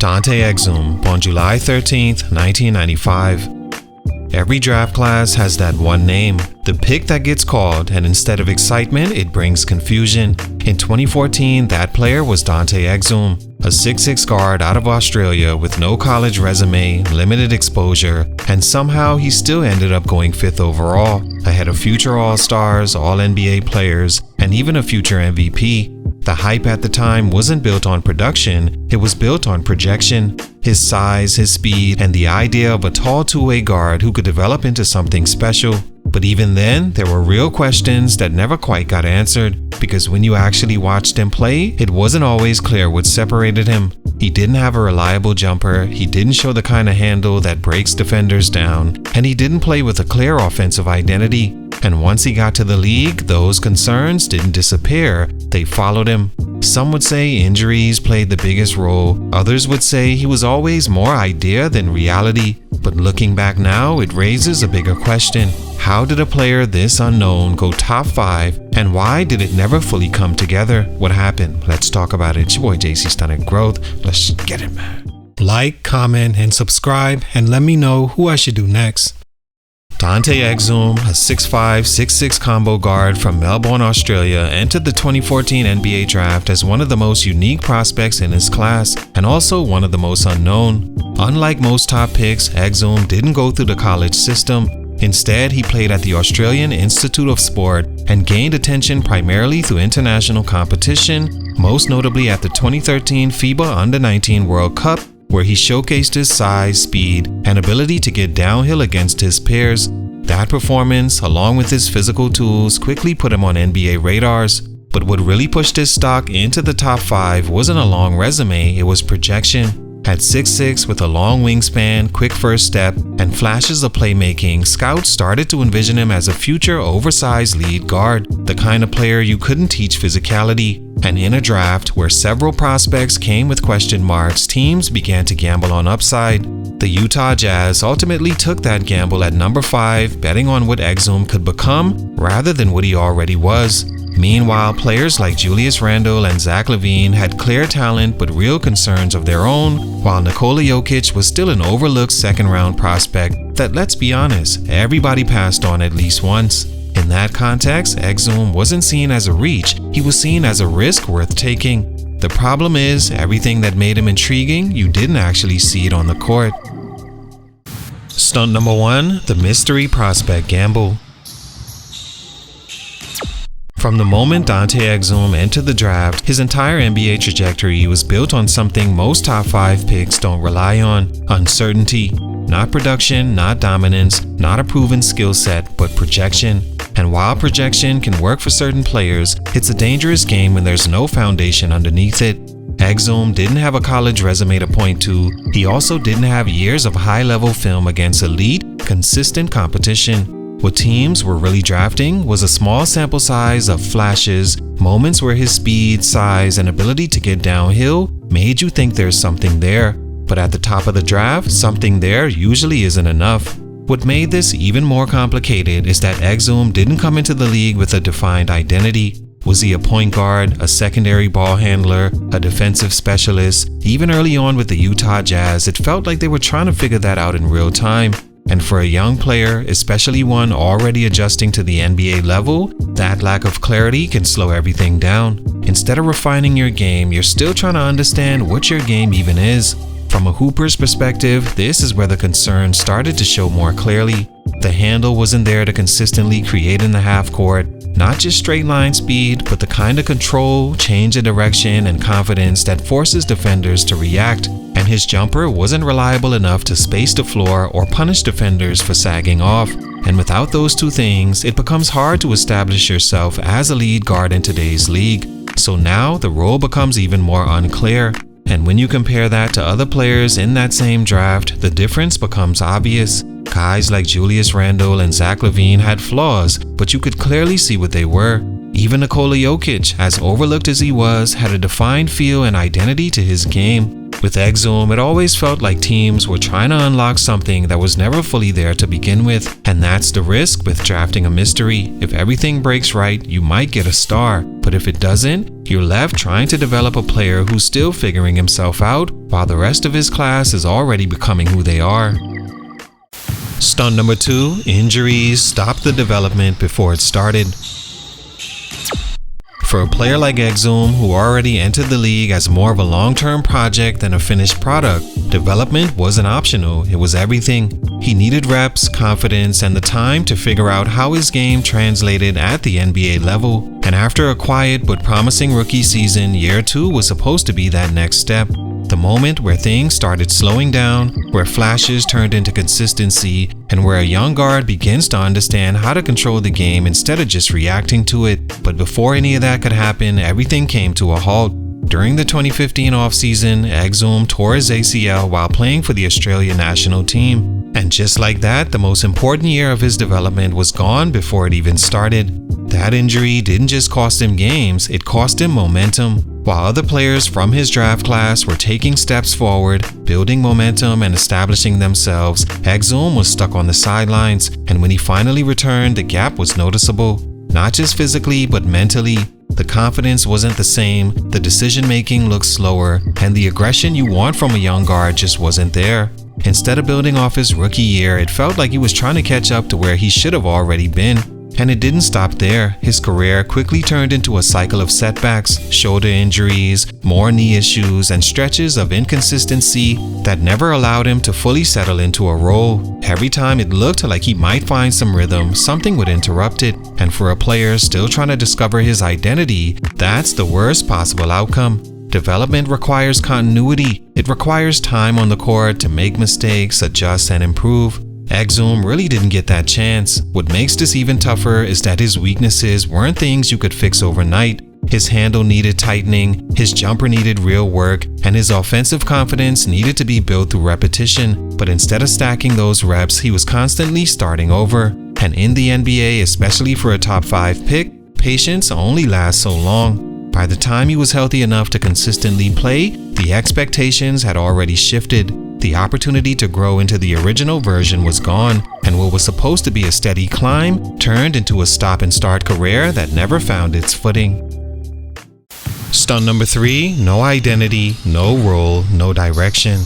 Dante Exum, born July 13, 1995. Every draft class has that one name, the pick that gets called, and instead of excitement, it brings confusion. In 2014, that player was Dante Exum, a 6'6" guard out of Australia with no college resume, limited exposure, and somehow he still ended up going 5th overall, ahead of future All-Stars, All-NBA players, and even a future MVP. The hype at the time wasn't built on production, it was built on projection. His size, his speed, and the idea of a tall two-way guard who could develop into something special. But even then, there were real questions that never quite got answered, because when you actually watched him play, it wasn't always clear what separated him. He didn't have a reliable jumper, he didn't show the kind of handle that breaks defenders down, and he didn't play with a clear offensive identity. And once he got to the league, those concerns didn't disappear, they followed him. Some would say injuries played the biggest role, others would say he was always more idea than reality. But looking back now, it raises a bigger question. How did a player this unknown go top 5, and why did it never fully come together? What happened? Let's talk about it. It's your boy JC Stunted Growth. Let's get it, man. Like, comment, and subscribe, and let me know who I should do next. Dante Exum, a 6'5", 6'6" combo guard from Melbourne, Australia, entered the 2014 NBA draft as one of the most unique prospects in his class, and also one of the most unknown. Unlike most top picks, Exum didn't go through the college system. Instead, he played at the Australian Institute of Sport and gained attention primarily through international competition, most notably at the 2013 FIBA Under-19 World Cup, where he showcased his size, speed, and ability to get downhill against his peers. That performance, along with his physical tools, quickly put him on NBA radars. But what really pushed his stock into the top 5 wasn't a long resume, it was projection. At 6'6", with a long wingspan, quick first step, and flashes of playmaking, scouts started to envision him as a future oversized lead guard, the kind of player you couldn't teach physicality. And in a draft where several prospects came with question marks, teams began to gamble on upside. The Utah Jazz ultimately took that gamble at number 5, betting on what Exum could become rather than what he already was. Meanwhile, players like Julius Randle and Zach LaVine had clear talent but real concerns of their own, while Nikola Jokic was still an overlooked second-round prospect that, let's be honest, everybody passed on at least once. In that context, Exum wasn't seen as a reach, he was seen as a risk worth taking. The problem is, everything that made him intriguing, you didn't actually see it on the court. Stunt number 1, the mystery prospect gamble. From the moment Dante Exum entered the draft, his entire NBA trajectory was built on something most top 5 picks don't rely on: uncertainty. Not production, not dominance, not a proven skill set, but projection. And while projection can work for certain players, it's a dangerous game when there's no foundation underneath it. Exum didn't have a college resume to point to. He also didn't have years of high-level film against elite, consistent competition. What teams were really drafting was a small sample size of flashes, moments where his speed, size, and ability to get downhill made you think there's something there. But at the top of the draft, something there usually isn't enough. What made this even more complicated is that Exum didn't come into the league with a defined identity. Was he a point guard, a secondary ball handler, a defensive specialist? Even early on with the Utah Jazz, it felt like they were trying to figure that out in real time. And for a young player, especially one already adjusting to the NBA level, that lack of clarity can slow everything down. Instead of refining your game, you're still trying to understand what your game even is. From a hooper's perspective, this is where the concerns started to show more clearly. The handle wasn't there to consistently create in the half court, not just straight line speed, but the kind of control, change of direction, and confidence that forces defenders to react. And his jumper wasn't reliable enough to space the floor or punish defenders for sagging off. And without those two things, it becomes hard to establish yourself as a lead guard in today's league. So now the role becomes even more unclear. And when you compare that to other players in that same draft, the difference becomes obvious. Guys like Julius Randle and Zach LaVine had flaws, but you could clearly see what they were. Even Nikola Jokic, as overlooked as he was, had a defined feel and identity to his game. With Exum, it always felt like teams were trying to unlock something that was never fully there to begin with, and that's the risk with drafting a mystery. If everything breaks right, you might get a star, but if it doesn't, you're left trying to develop a player who's still figuring himself out, while the rest of his class is already becoming who they are. Stunt number 2, injuries stopped the development before it started. For a player like Exum, who already entered the league as more of a long-term project than a finished product, development wasn't optional, it was everything. He needed reps, confidence, and the time to figure out how his game translated at the NBA level. And after a quiet but promising rookie season, year 2 was supposed to be that next step. The moment where things started slowing down, where flashes turned into consistency, and where a young guard begins to understand how to control the game instead of just reacting to it. But before any of that could happen, everything came to a halt. During the 2015 offseason, Exum tore his ACL while playing for the Australian national team. And just like that, the most important year of his development was gone before it even started. That injury didn't just cost him games, it cost him momentum. While other players from his draft class were taking steps forward, building momentum and establishing themselves, Exum was stuck on the sidelines, and when he finally returned, the gap was noticeable. Not just physically, but mentally. The confidence wasn't the same, the decision-making looked slower, and the aggression you want from a young guard just wasn't there. Instead of building off his rookie year, it felt like he was trying to catch up to where he should have already been. And it didn't stop there. His career quickly turned into a cycle of setbacks, shoulder injuries, more knee issues, and stretches of inconsistency that never allowed him to fully settle into a role. Every time it looked like he might find some rhythm, something would interrupt it. And for a player still trying to discover his identity, that's the worst possible outcome. Development requires continuity. It requires time on the court to make mistakes, adjust, and improve. Exum really didn't get that chance. What makes this even tougher is that his weaknesses weren't things you could fix overnight. His handle needed tightening, his jumper needed real work, and his offensive confidence needed to be built through repetition. But instead of stacking those reps, he was constantly starting over. And in the NBA, especially for a top 5 pick, patience only lasts so long. By the time he was healthy enough to consistently play, the expectations had already shifted. The opportunity to grow into the original version was gone, and what was supposed to be a steady climb turned into a stop-and-start career that never found its footing. Stunt number 3, no identity, no role, no direction.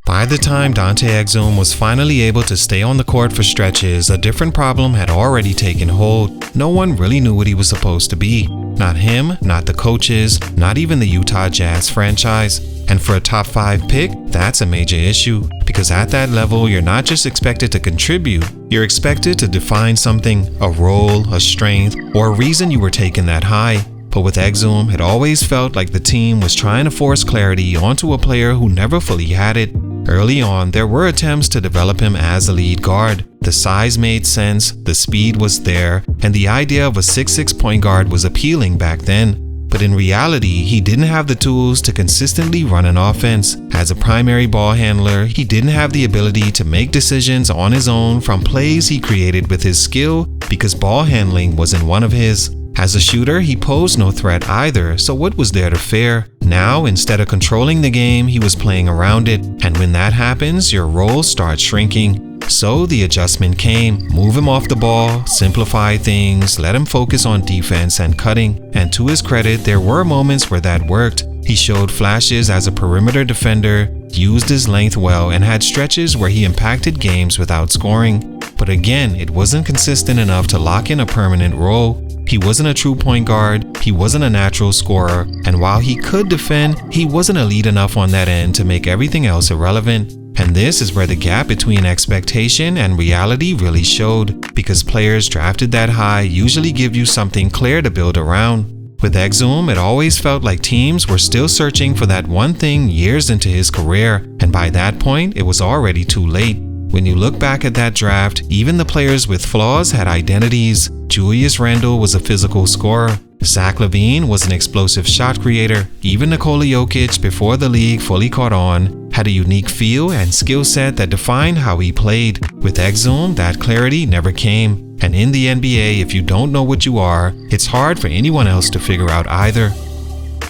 By the time Dante Exum was finally able to stay on the court for stretches, a different problem had already taken hold. No one really knew what he was supposed to be. Not him, not the coaches, not even the Utah Jazz franchise. And for a top 5 pick, that's a major issue, because at that level, you're not just expected to contribute, you're expected to define something, a role, a strength, or a reason you were taken that high. But with Exum, it always felt like the team was trying to force clarity onto a player who never fully had it. Early on, there were attempts to develop him as a lead guard. The size made sense, the speed was there, and the idea of a 6'6" point guard was appealing back then. But in reality, he didn't have the tools to consistently run an offense. As a primary ball handler, he didn't have the ability to make decisions on his own from plays he created with his skill because ball handling wasn't one of his. As a shooter, he posed no threat either, so what was there to fear? Now, instead of controlling the game, he was playing around it, and when that happens, your role starts shrinking. So the adjustment came. Move him off the ball, simplify things, let him focus on defense and cutting. And to his credit, there were moments where that worked. He showed flashes as a perimeter defender, used his length well, and had stretches where he impacted games without scoring. But again, it wasn't consistent enough to lock in a permanent role. He wasn't a true point guard, he wasn't a natural scorer, and while he could defend, he wasn't elite enough on that end to make everything else irrelevant. And this is where the gap between expectation and reality really showed, because players drafted that high usually give you something clear to build around. With Exum, it always felt like teams were still searching for that one thing years into his career, and by that point, it was already too late. When you look back at that draft, even the players with flaws had identities. Julius Randle was a physical scorer. Zach LaVine was an explosive shot creator. Even Nikola Jokic, before the league fully caught on, had a unique feel and skill set that defined how he played. With Exum, that clarity never came. And in the NBA, if you don't know what you are, it's hard for anyone else to figure out either.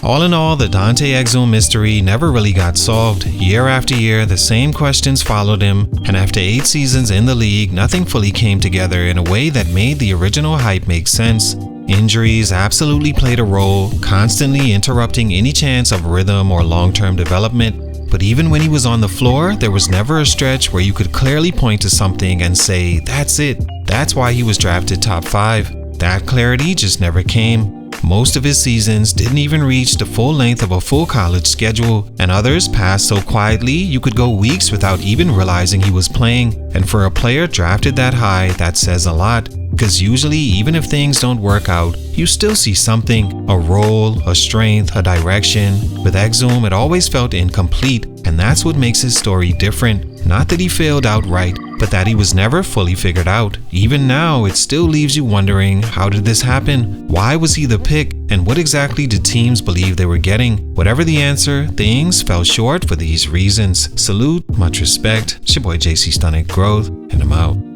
All in all, the Dante Exum mystery never really got solved. Year after year, the same questions followed him, and after 8 seasons in the league, nothing fully came together in a way that made the original hype make sense. Injuries absolutely played a role, constantly interrupting any chance of rhythm or long-term development. But even when he was on the floor, there was never a stretch where you could clearly point to something and say, that's it. That's why he was drafted top 5. That clarity just never came. Most of his seasons didn't even reach the full length of a full college schedule, and others passed so quietly you could go weeks without even realizing he was playing. And for a player drafted that high, that says a lot. Because usually, even if things don't work out, you still see something, a role, a strength, a direction. With Exum, it always felt incomplete, and that's what makes his story different. Not that he failed outright, but that he was never fully figured out. Even now, it still leaves you wondering, how did this happen? Why was he the pick? And what exactly did teams believe they were getting? Whatever the answer, things fell short for these reasons. Salute, much respect. It's your boy JC Stunted Growth, and I'm out.